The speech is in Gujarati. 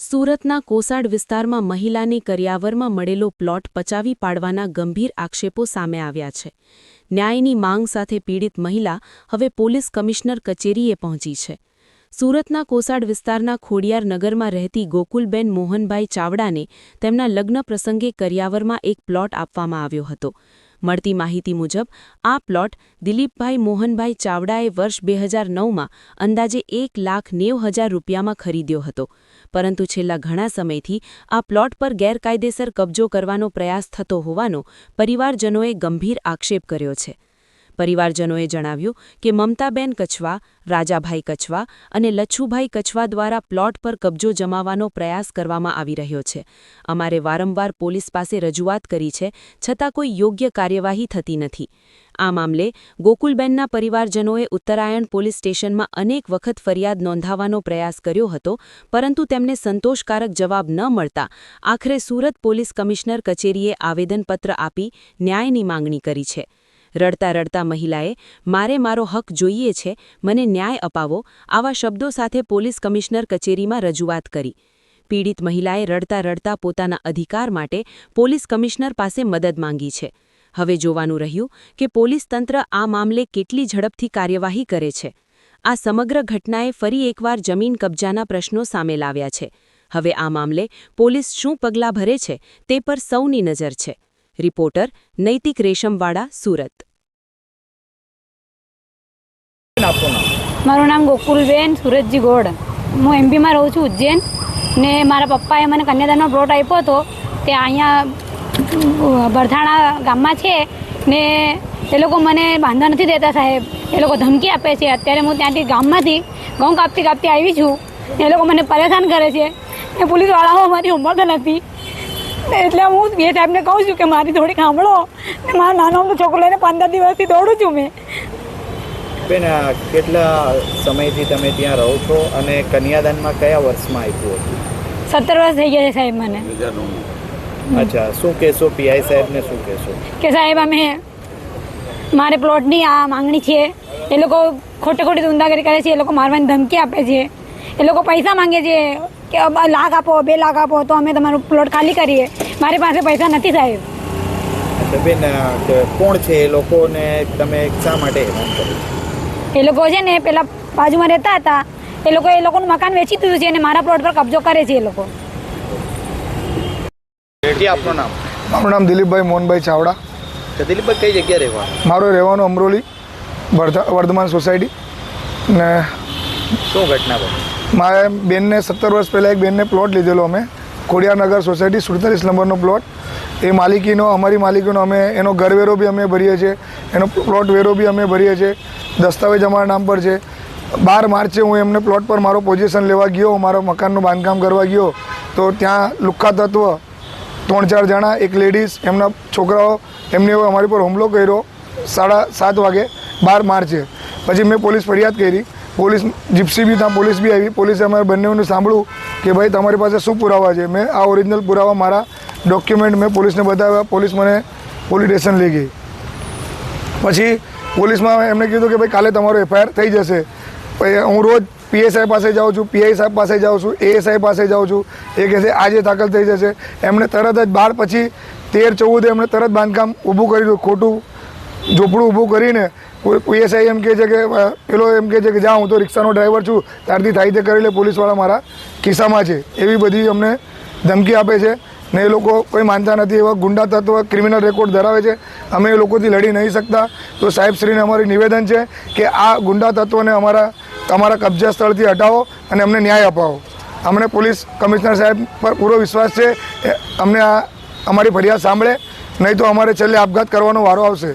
સુરતના કોસાડ વિસ્તારમાં મહિલાની કરિયાવરમાં મળેલો પ્લોટ પચાવી પાડવાના ગંભીર આક્ષેપો સામે આવ્યા છે। ન્યાયની માંગ સાથે પીડિત મહિલા હવે પોલીસ કમિશનર કચેરીએ પહોંચી છે। સુરતના કોસાડ વિસ્તારના ખોડિયાર નગરમાં રહેતી ગોકુલબેન મોહનભાઈ ચાવડાને તેમના લગ્ન પ્રસંગે કરિયાવરમાં એક પ્લોટ આપવામાં આવ્યો હતો। મળતી માહિતી મુજબ આ પ્લોટ દિલીપભાઈ મોહનભાઈ ચાવડાએ વર્ષ 2009માં અંદાજે 1,90,000 રૂપિયામાં ખરીદ્યો હતો, પરંતુ છેલ્લા ઘણા સમયથી આ પ્લોટ પર ગેરકાયદેસર કબજો કરવાનો પ્રયાસ થતો હોવાનો પરિવારજનોએ ગંભીર આક્ષેપ કર્યો છે। પરિવારજનોએ જણાવ્યું કે મમતાબેન કછવા, રાજાભાઈ કછવા અને લચ્છુભાઈ કછવા દ્વારા પ્લોટ પર કબજો જમાવવાનો પ્રયાસ કરવામાં આવી રહ્યો છે। અમારે વારંવાર પોલીસ પાસે રજૂઆત કરી છે, છતાં કોઈ યોગ્ય કાર્યવાહી થતી નથી। આ મામલે ગોકુલબેનના પરિવારજનોએ ઉત્તરાયણ પોલીસ સ્ટેશનમાં અનેક વખત ફરિયાદ નોંધાવવાનો પ્રયાસ કર્યો હતો, પરંતુ તેમને સંતોષકારક જવાબ ન મળતા આખરે સુરત પોલીસ કમિશનર કચેરીએ આવેદનપત્ર આપી ન્યાયની માંગણી કરી છે। રડતા રડતા મહિલાએ મારે મારો હક જોઈએ છે, મને ન્યાય અપાવો આવા શબ્દો સાથે પોલીસ કમિશનર કચેરીમાં રજૂઆત કરી। પીડિત મહિલાએ રડતા રડતા પોતાના અધિકાર માટે પોલીસ કમિશનર પાસે મદદ માંગી છે। હવે જોવાનું રહ્યું કે પોલીસ તંત્ર આ મામલે કેટલી ઝડપથી કાર્યવાહી કરે છે। આ સમગ્ર ઘટનાએ ફરી એકવાર જમીન કબજાના પ્રશ્નો સામે લાવ્યા છે। હવે આ મામલે પોલીસ શું પગલાં ભરે છે તે પર સૌની નજર છે। રિપોર્ટર નૈતિક રેશમવાડા, સુરત। મારું નામ ગોકુલબેન સુરતજી ગોડ। હું એમપીમાં રહું છું, ઉજ્જૈન। ને મારા પપ્પાએ મને કન્યાદાનનો પ્લોટ આપ્યો હતો, તે અહીંયા બરથાણા ગામમાં છે ને એ લોકો મને બાંધવા નથી દેતા સાહેબ। એ લોકો ધમકી આપે છે। અત્યારે હું ત્યાંથી ગામમાંથી ઘઉં કાપતી કાપતી આવી છું, એ લોકો મને પરેશાન કરે છે ને પોલીસવાળાઓ મારી ઉંમર નથી, એટલે હું એ સાહેબને કહું છું કે મારી થોડી સાંભળો ને મારો નાનો છોકરો લઈને 15 દિવસથી દોડું છું મેં। બેન, કેટલા સમયથી તમે ત્યાં રહો છો અને કન્યાદાનમાં કયા વર્ષમાં આપ્યું હતું? 17 વર્ષ થઈ ગયા છે સાહેબ મને। અચ્છા, શું કહેશો પીઆઈ સાહેબને? શું કહેશો કે સાહેબ અમે મારે પ્લોટની આ માંગણી છે, એ લોકો ખોટી ગુંડાગીરી કરે છે, એ લોકો મારવાની ધમકી આપે છે, એ લોકો પૈસા માંગે છે કે 1 લાખ આપો, 2 લાખ આપો તો અમે તમારો પ્લોટ ખાલી કરીએ। મારી પાસે પૈસા નથી સાહેબ। બેન, કોણ છે એ લોકોને તમે શા માટે હેરાન કરો? એ લોકો છે ને પેલા બાજુમાં રહેતા હતા, એ લોકોનું મકાન વેચી દીધું છે અને મારા પ્લોટ પર કબજો કરે છે એ લોકો। આપનું નામ? મારું નામ દિલીપભાઈ મોહનભાઈ ચાવડા। દિલીપભાઈ, કઈ જગ્યાએ રહેવાનું? મારું રહેવાનું અમરોલી વર્ધમાન સોસાયટી। ને શું ઘટના બની? મારે બેનને 17 વર્ષ પહેલાં એક બેનને પ્લોટ લીધેલો અમે, ખોડિયારનગર સોસાયટી 47 નંબરનો પ્લોટ। એ માલિકીનો, અમારી માલિકીનો, અમે એનો ઘરવેરો બી અમે ભરીએ છીએ, એનો પ્લોટ વેરો બી અમે ભરીએ છીએ, દસ્તાવેજ અમારા નામ પર છે। 12 માર્ચે હું એમને પ્લોટ પર મારો પોઝિશન લેવા ગયો, મારો મકાનનું બાંધકામ કરવા ગયો તો ત્યાં લુખ્ખા તત્વ 3-4 જણા, એક લેડીઝ, એમના છોકરાઓ, એમને અમારી પર હુમલો કર્યો 7:30 વાગે 12 માર્ચે। પછી મેં પોલીસ ફરિયાદ કરી, પોલીસ જીપ્સી બી ત્યાં પોલીસ બી આવી। પોલીસે અમારે બંનેઓને સાંભળ્યું કે ભાઈ તમારી પાસે શું પુરાવા છે। મેં આ ઓરિજિનલ પુરાવા, મારા ડોક્યુમેન્ટ મેં પોલીસને બતાવ્યા, પોલીસ મને પોલીસ સ્ટેશન લઈ ગઈ। પછી પોલીસમાં એમને કીધું કે ભાઈ કાલે તમારો FIR થઈ જશે। હું રોજ PSI પાસે જાઉં છું, PI સાહેબ પાસે જાઉં છું, ASI પાસે જાઉં છું, એ કહે છે આજે દાખલ થઈ જશે। એમણે તરત જ 12 પછી 13-14 એમણે તરત બાંધકામ ઊભું કરી દીધું, ખોટું ઝૂંપડું ઊભું કરીને। PSI એમ કહે છે કે પેલો એમ કહે છે કે જા હું તો રિક્ષાનો ડ્રાઈવર છું, ત્યારથી થાય તે કરી લે, પોલીસવાળા મારા ખિસ્સામાં છે, એવી બધી અમને ધમકી આપે છે ને એ લોકો કોઈ માનતા નથી। એવા ગુંડા તત્વ, ક્રિમિનલ રેકોર્ડ ધરાવે છે। અમે એ લોકોથી લડી નહીં શકતા, તો સાહેબશ્રીને અમારી નિવેદન છે કે આ ગુંડા તત્વોને અમારા કબજા સ્થળથી હટાવો અને અમને ન્યાય અપાવો। અમને પોલીસ કમિશનર સાહેબ પર પૂરો વિશ્વાસ છે, અમને અમારી ફરિયાદ સાંભળે, નહીં તો અમારે છેલ્લે આપઘાત કરવાનો વારો આવશે।